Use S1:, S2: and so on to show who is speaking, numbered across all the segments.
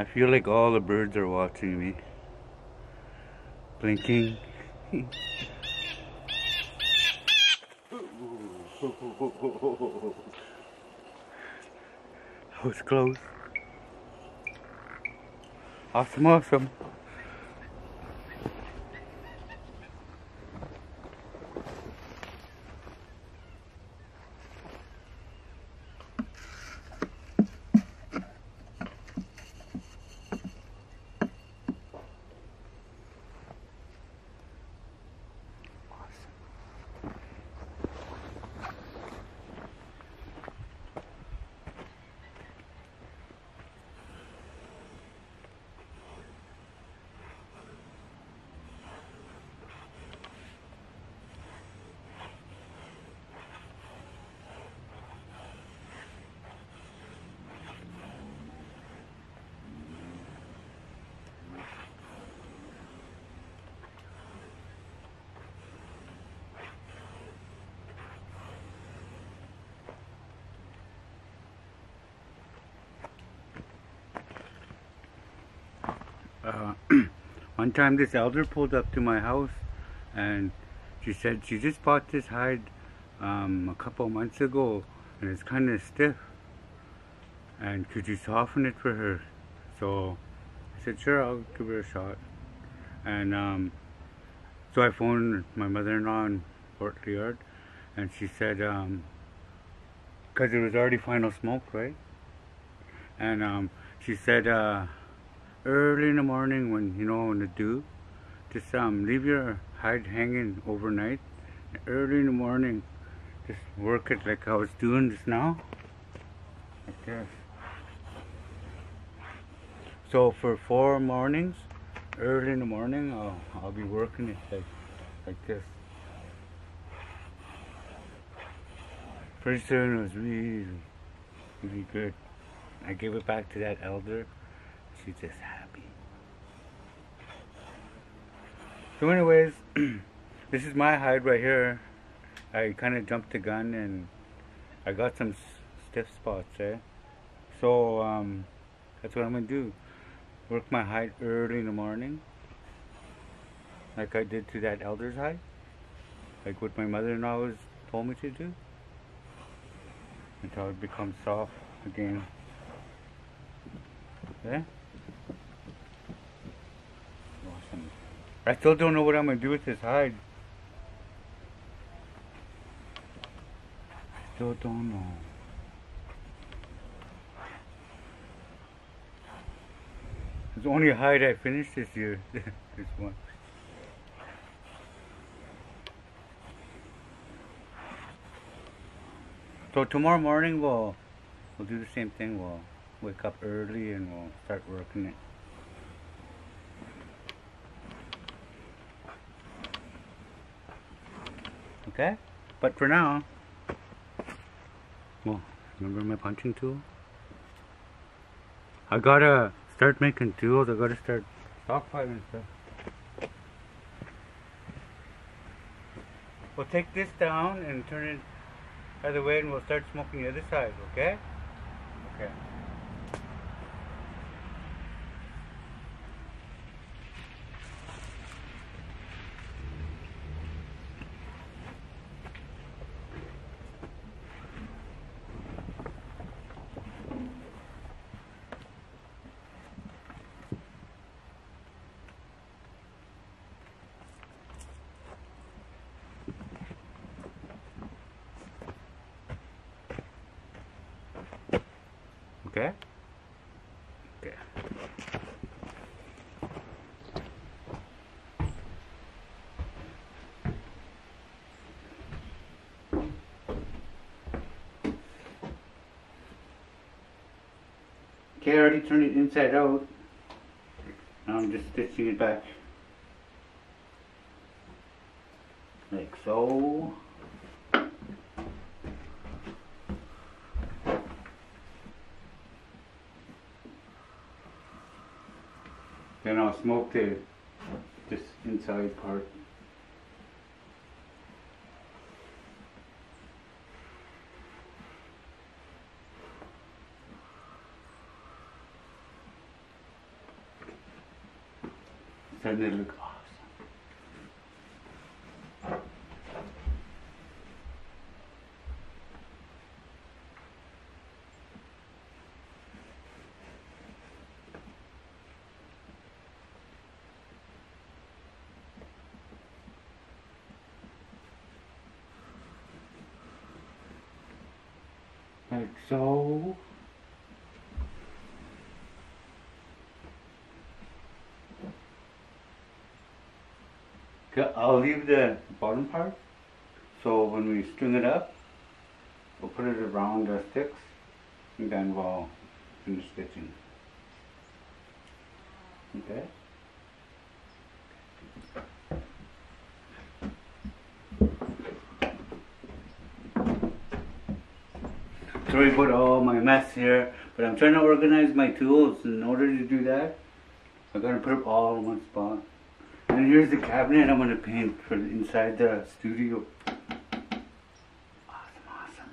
S1: I feel like all the birds are watching me. Blinking. That was close. Awesome, awesome. Uh, one time this elder pulled up to my house and she said she just bought this hide a couple months ago and it's kind of stiff and could you soften it for her? So I said sure, I'll give her a shot. And so I phoned my mother-in-law in Fort Liard and she said because it was already final smoke, right? And she said early in the morning when when the dew, just leave your hide hanging overnight. Early in the morning, just work it like I was doing just now, like this. So for 4 mornings, early in the morning, I'll be working it like this. Pretty soon it was really good. I gave it back to that elder. She's just happy. So anyways, this is my hide right here. I kind of jumped the gun and I got some stiff spots, eh? So that's what I'm gonna do. Work my hide early in the morning, like I did to that elder's hide, like what my mother-in-law told me to do, until it becomes soft again. Yeah. Awesome. I still don't know what I'm gonna do with this hide. Still don't know. It's only a hide I finished this year. This one. So tomorrow morning we'll do the same thing. We'll wake up early and we'll start working it. Okay? But for now, well, remember my punching tool? I gotta start making tools. I gotta start stockpiling stuff. We'll take this down and turn it other way and we'll start smoking the other side, okay? Okay. Okay? Okay. Okay, I already turned it inside out. Now I'm just stitching it back. Like so. Then I'll smoke this inside part. sudden it look awesome. Like so. Okay, I'll leave the bottom part, so when we string it up, we'll put it around the sticks, and then we'll finish stitching. Okay? Sorry about all my mess here, but I'm trying to organize my tools. In order to do that, I'm going to put it all in one spot. And here's the cabinet I'm going to paint for inside the studio. Awesome, awesome.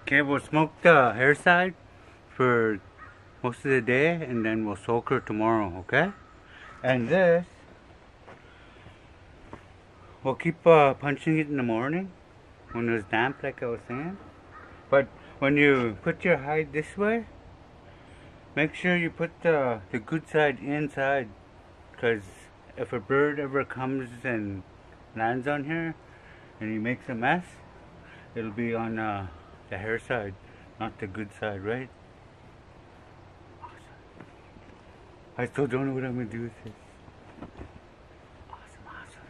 S1: Okay, we'll smoke the hair side for most of the day, and then we'll soak her tomorrow, okay? And this, we'll keep punching it in the morning when it's damp, like I was saying. But when you put your hide this way, make sure you put the good side inside, because if a bird ever comes and lands on here and he makes a mess, it'll be on the hair side, not the good side, right? Awesome. I still don't know what I'm going to do with this. Awesome, awesome.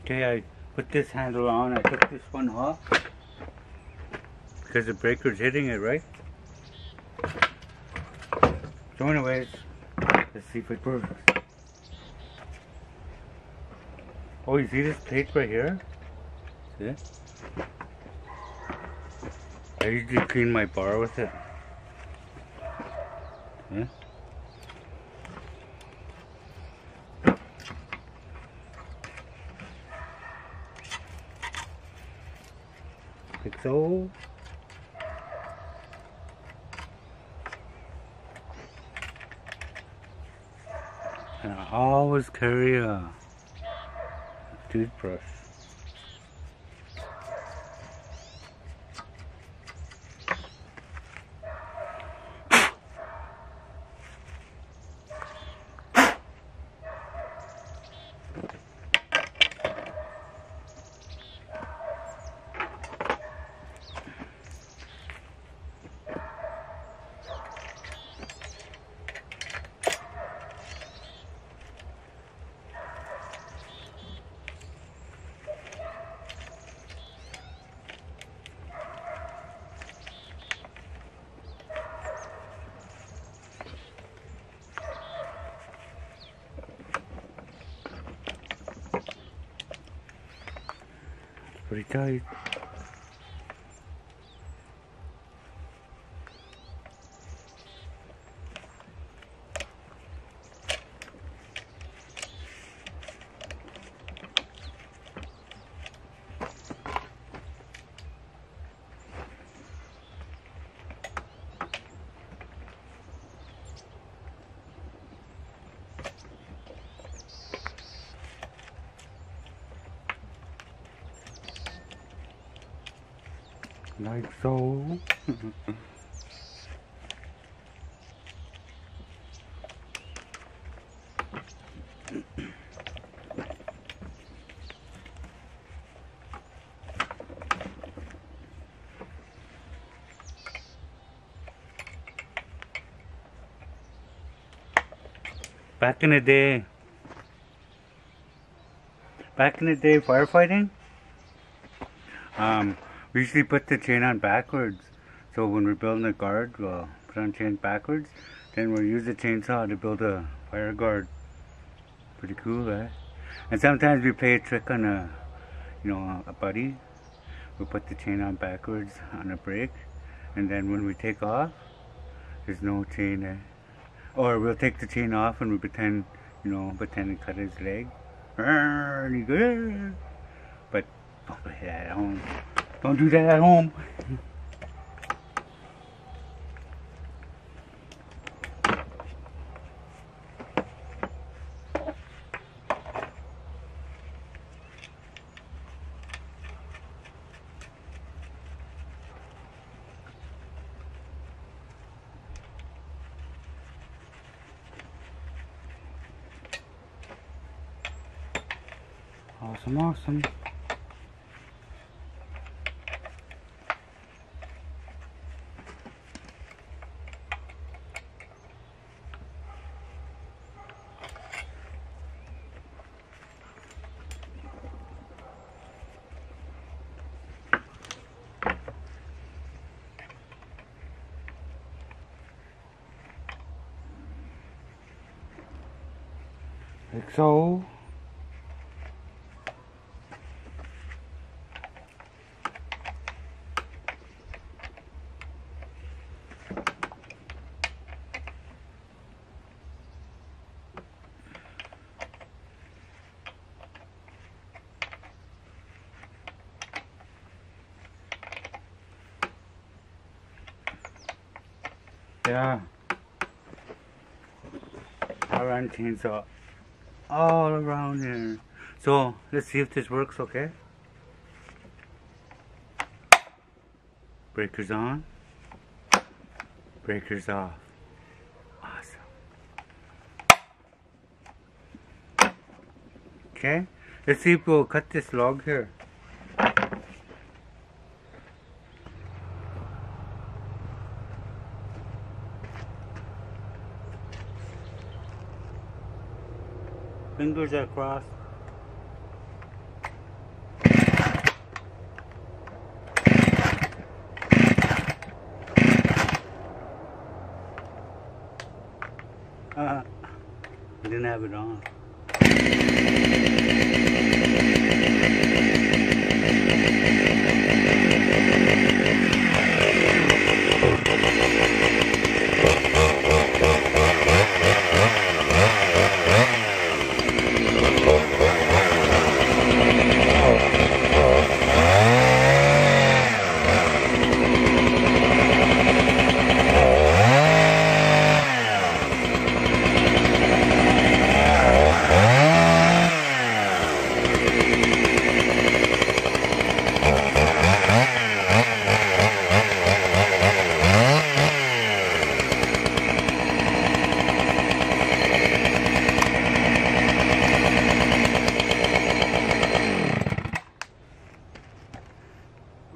S1: Okay, I put this handle on. I took this one off because the breaker's hitting it, right? So anyways, let's see if it works. Oh, you see this plate right here? See it? I usually clean my bar with it. Yeah. Like so. And I always carry a toothbrush. Pretty tight. Like so. Back in the day, firefighting, we usually put the chain on backwards. So when we're building a guard, we'll put on chain backwards. Then we'll use the chainsaw to build a fire guard. Pretty cool, eh? And sometimes we play a trick on a buddy. We'll put the chain on backwards on a brake, and then when we take off, there's no chain, eh? Or we'll take the chain off and we pretend to cut his leg. And he goes, but don't play that at home. Don't do that at home. Awesome, awesome. Like so. Yeah. I run chainsaw all around here. So let's see if this works, okay? Breakers on. Breakers off. Awesome. Okay, let's see if we'll cut this log here. Fingers are crossed. I didn't have it on.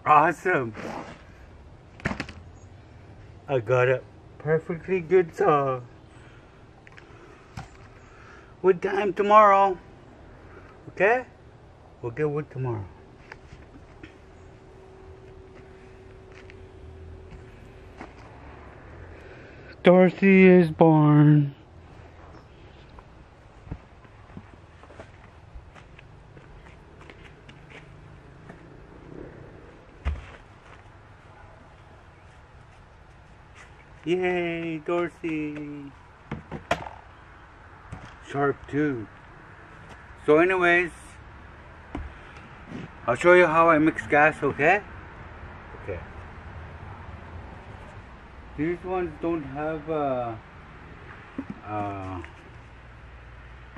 S1: Awesome! I got a perfectly good saw. Wood time tomorrow. Okay? We'll get wood tomorrow. Dorothy is born. Yay, Dorothy. Sharp too. So anyways, I'll show you how I mix gas, okay? Okay. These ones don't have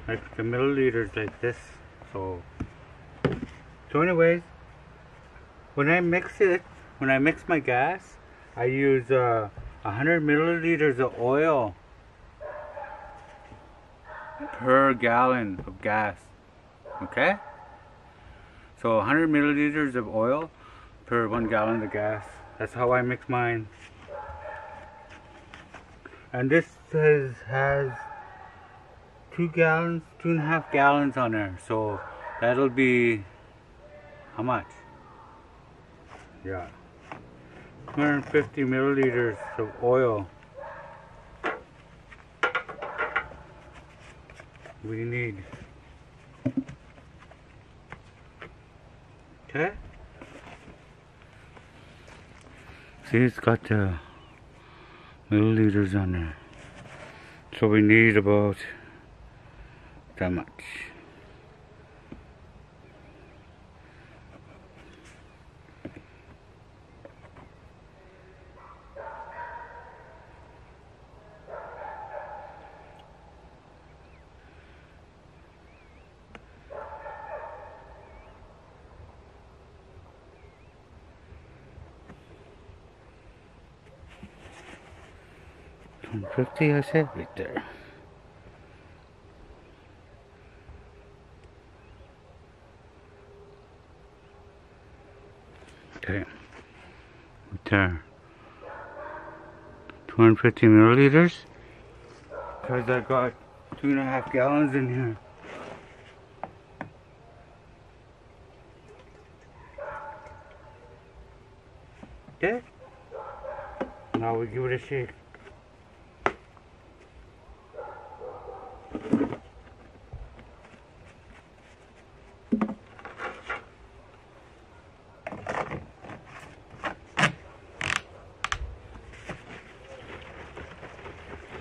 S1: like the milliliters like this. So anyways, when I mix my gas, I use 100 milliliters of oil per gallon of gas. Okay? So 100 milliliters of oil per 1 gallon of gas. That's how I mix mine. And this has 2 gallons, 2.5 gallons on there. So that'll be how much? Yeah. 250 milliliters of oil we need. Okay? See, it's got the milliliters on there. So we need about that much. $150, I said right there. Okay, right there. 250 milliliters. Because I got 2.5 gallons in here. Okay. Now we give it a shake.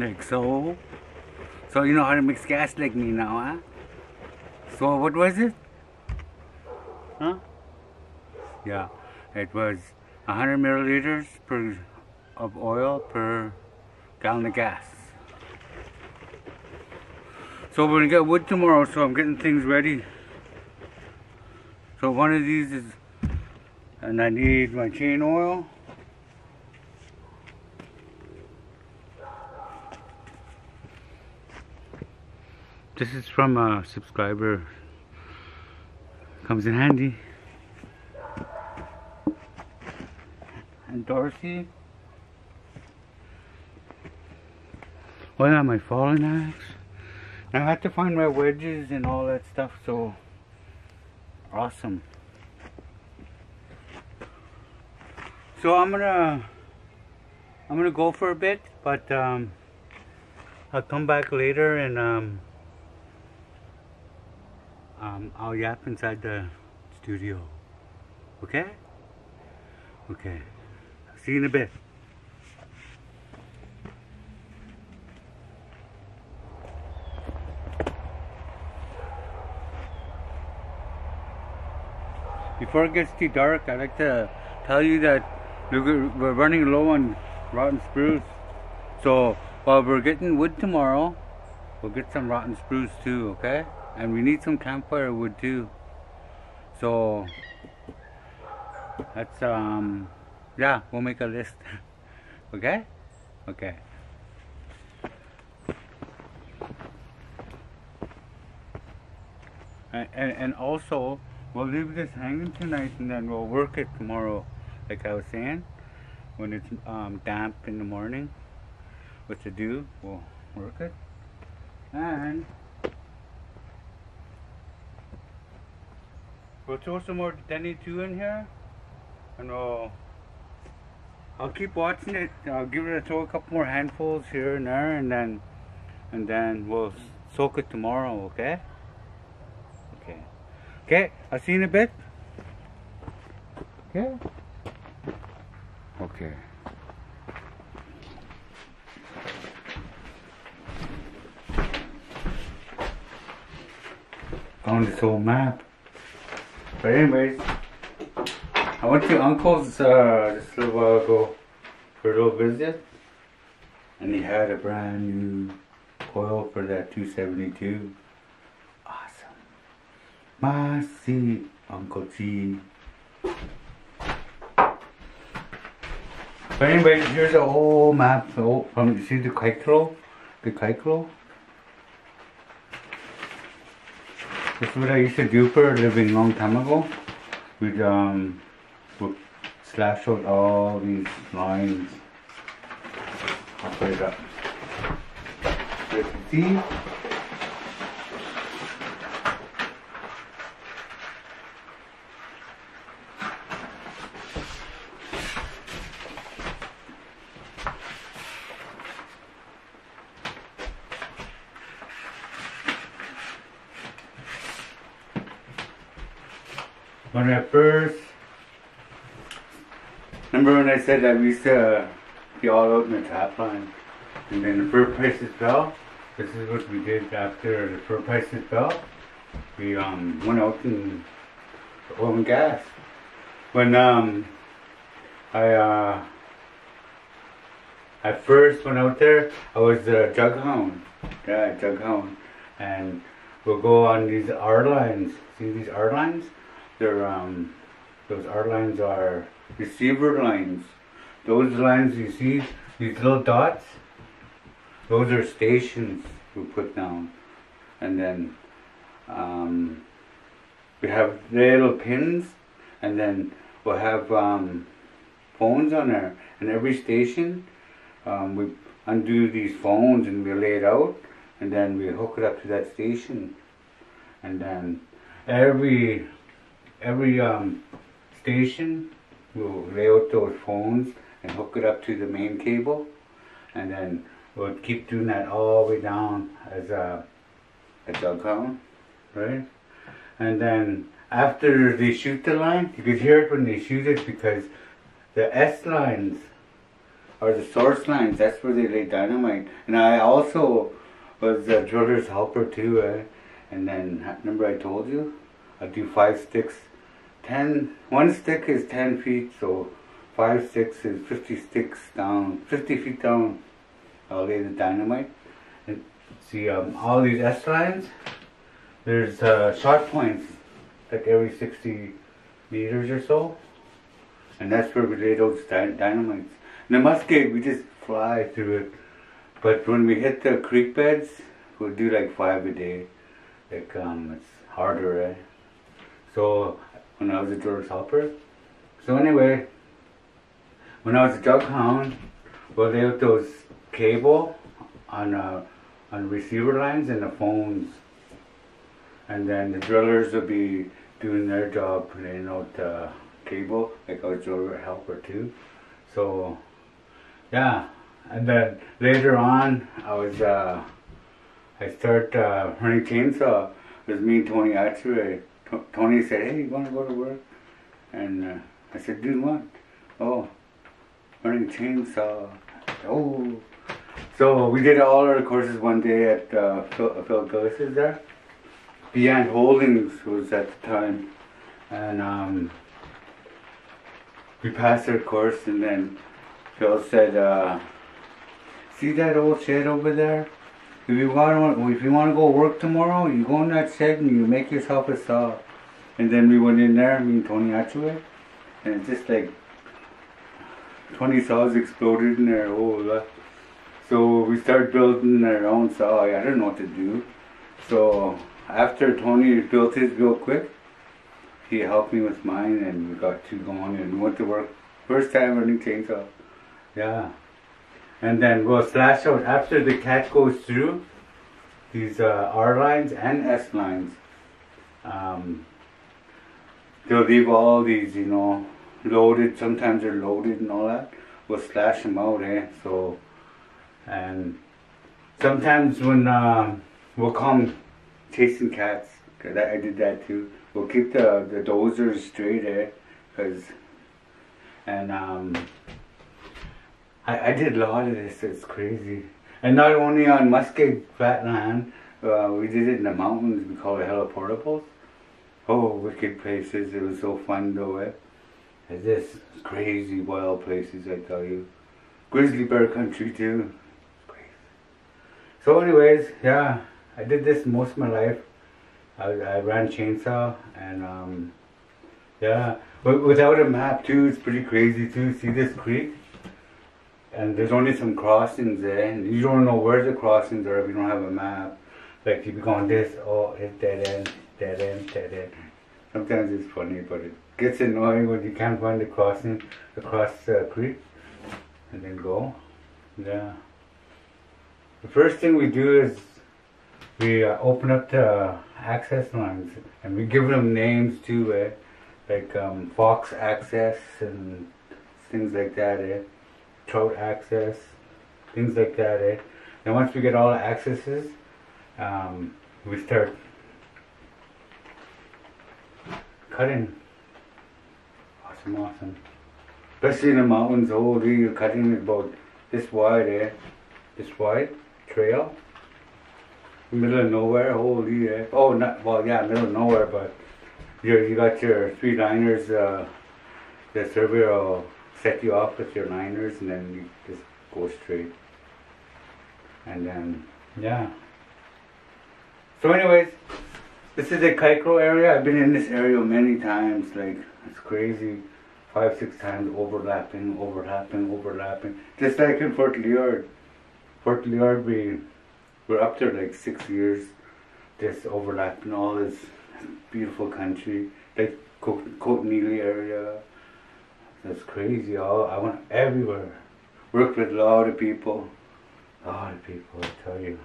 S1: Like so. So you know how to mix gas like me now, huh? So what was it? Huh? Yeah, it was 100 milliliters of oil per gallon of gas. So we're gonna get wood tomorrow, so I'm getting things ready. So one of these is, and I need my chain oil. This is from a subscriber. Comes in handy. And Dorothy. Well, yeah, my fallen axe. I had to find my wedges and all that stuff, so awesome. So I'm gonna go for a bit, but I'll come back later and I'll yap inside the studio. Okay? Okay. See you in a bit. Before it gets too dark, I'd like to tell you that we're running low on rotten spruce. So while we're getting wood tomorrow, we'll get some rotten spruce too, okay? And we need some campfire wood too. So that's yeah, we'll make a list. Okay? Okay. And also we'll leave this hanging tonight and then we'll work it tomorrow, like I was saying. When it's damp in the morning with the dew, we'll work it. And we'll throw some more Denny 2 in here, and I'll keep watching it. I'll give it a throw, a couple more handfuls here and there, and then we'll soak it tomorrow. Okay? Okay. Okay. I'll see you in a bit. Okay. Okay. Found this old map. But anyways, I went to Uncle's just a little while ago for a little visit, and he had a brand new coil for that 272. Awesome. Mercy, Uncle G. But anyway, here's a whole map from, you see the Kyklo? The Kyklo? This is what I used to do for a living long time ago. We'd slash out all these lines. I'll put it up. So you can see. When I first, remember when I said that we used to be all out in the tap line, and then the fur prices fell? This is what we did after the fur prices fell. We went out in oil and gas. When I first went out there, I was a jug hound. Yeah, jug hound. And we'll go on these R lines. See these R lines? They're those R lines are receiver lines. Those lines you see, these little dots, those are stations we put down. And then we have little pins, and then we'll have phones on there. And every station, we undo these phones and we lay it out, and then we hook it up to that station. And then every station will lay out those phones and hook it up to the main cable, and then we'll keep doing that all the way down as a jug hound, right? And then after they shoot the line, you could hear it when they shoot it, because the S lines are the source lines. That's where they lay dynamite. And I also was a driller's helper too, and then remember I told you I do 5 sticks. 1 stick is 10 feet, so 5 sticks is 50 sticks down, 50 feet down. I'll lay the dynamite. And see, all these S lines, there's shot points like every 60 meters or so, and that's where we lay those dynamites. And the musket, we just fly through it. But when we hit the creek beds, we'll do like 5 a day. Like it's harder, eh? So when I was a driller's helper. So anyway, when I was a jug hound, we'll lay out those cable on receiver lines and the phones, and then the drillers will be doing their job, laying out cable, like I was a driller helper too. So yeah, And then later on, I start running chainsaw. It was me and Tony actually. Tony said, "Hey, you want to go to work?" And I said, "Doing what?" "Oh, running chainsaw." Oh. So we did all our courses one day at Phil Gillis's there. Beyond Holdings was at the time. And we passed our course, and then Phil said, "See that old shed over there? If you want to go work tomorrow, you go in that shed and you make yourself a saw." And then we went in there, me and Tony Atchaway, and it's just like 20 saws exploded in there. Oh, so we started building our own saw. I didn't know what to do. So after Tony built his real quick, he helped me with mine, and we got two going and we went to work. First time running chainsaw. Yeah. And then we'll slash out after the cat goes through these R lines and S lines. They'll leave all these, you know, loaded. Sometimes they're loaded and all that. We'll slash them out, So, and sometimes when we'll come chasing cats, 'cause I did that too. We'll keep the dozers straight, I did a lot of this. It's crazy. And not only on Muskie Flatland, we did it in the mountains. We call it heliportables. Oh, wicked places. It was so fun though, It's just crazy wild places, I tell you. Grizzly bear country too. It's crazy. So anyways, yeah, I did this most of my life. I ran chainsaw, and yeah, but without a map too, it's pretty crazy too. See this creek? And there's only some crossings there, and you don't know where the crossings are if you don't have a map. Like if you're going this, oh, it's dead end, dead end, dead end. Sometimes it's funny, but it gets annoying when you can't find the crossing across the creek, and then go. Yeah. The first thing we do is we open up the access lines, and we give them names too, like fox access and things like that, trout access, things like that, And once we get all the accesses, we start cutting. Awesome. Especially in the mountains, holy, you're cutting about this wide, this wide trail. Middle of nowhere, holy, Oh, not, well, yeah, middle of nowhere, but you got your 3 liners, the surveyor will set you off with your liners, and then you just go straight. And then, yeah. So anyways, this is the Kyklo area. I've been in this area many times, like, it's crazy. 5-6 times overlapping. Just like in Fort Liard. Fort Liard, we're up there like 6 years, just overlapping all this beautiful country, like Coatneely area. That's crazy. I went everywhere. Worked with a lot of people. I tell you.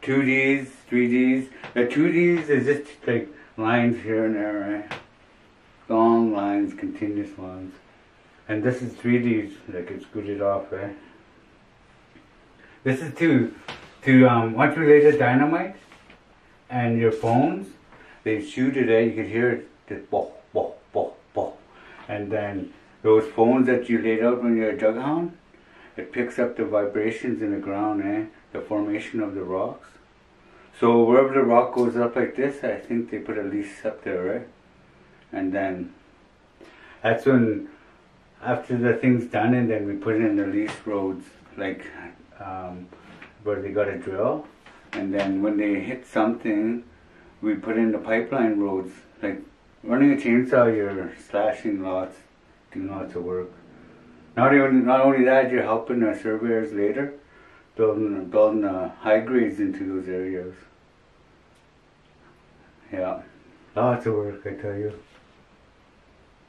S1: 2Ds, 3Ds. The 2Ds is just like lines here and there, Long lines, continuous lines. And this is 3Ds, like it's scooted off, This is to once you lay the dynamite and your phones, they shoot it, you can hear it, just boh, boh, boh, boh. And then those phones that you laid out when you're a jughound, it picks up the vibrations in the ground, the formation of the rocks. So wherever the rock goes up like this, I think they put a lease up there, And then that's when, after the thing's done, and then we put in the lease roads, like where they got a drill, and then when they hit something, we put in the pipeline roads. Like running a chainsaw, you're slashing lots, doing lots of work. Not only that, you're helping our surveyors later, building high grades into those areas. Yeah, lots of work, I tell you.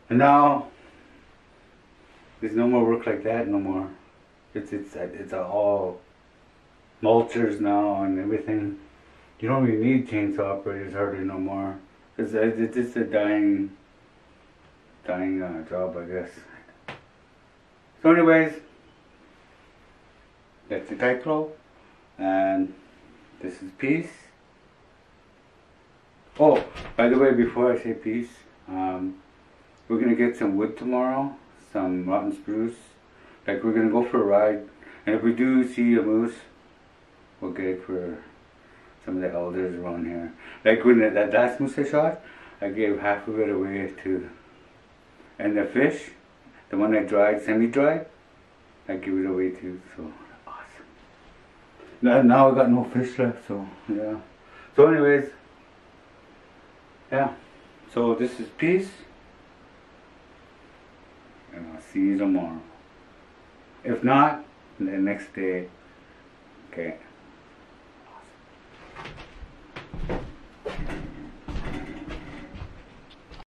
S1: And now there's no more work like that no more. It's all mulchers now and everything. You don't really need chainsaw operators hardly no more. It's just a dying job, I guess. So anyways, That's the Kyklo, and this is Peace. Oh, by the way, before I say peace, we're gonna get some wood tomorrow, some rotten spruce. Like, we're gonna go for a ride, and if we do see a moose, we'll get it for some of the elders around here. Like when that last moose I shot, I gave half of it away to, and the fish, the one I dried, semi-dried, I give it away too. So awesome. Now I got no fish left, so yeah. So anyways, yeah. So this is Peace, and I'll see you tomorrow. If not, the next day. Okay.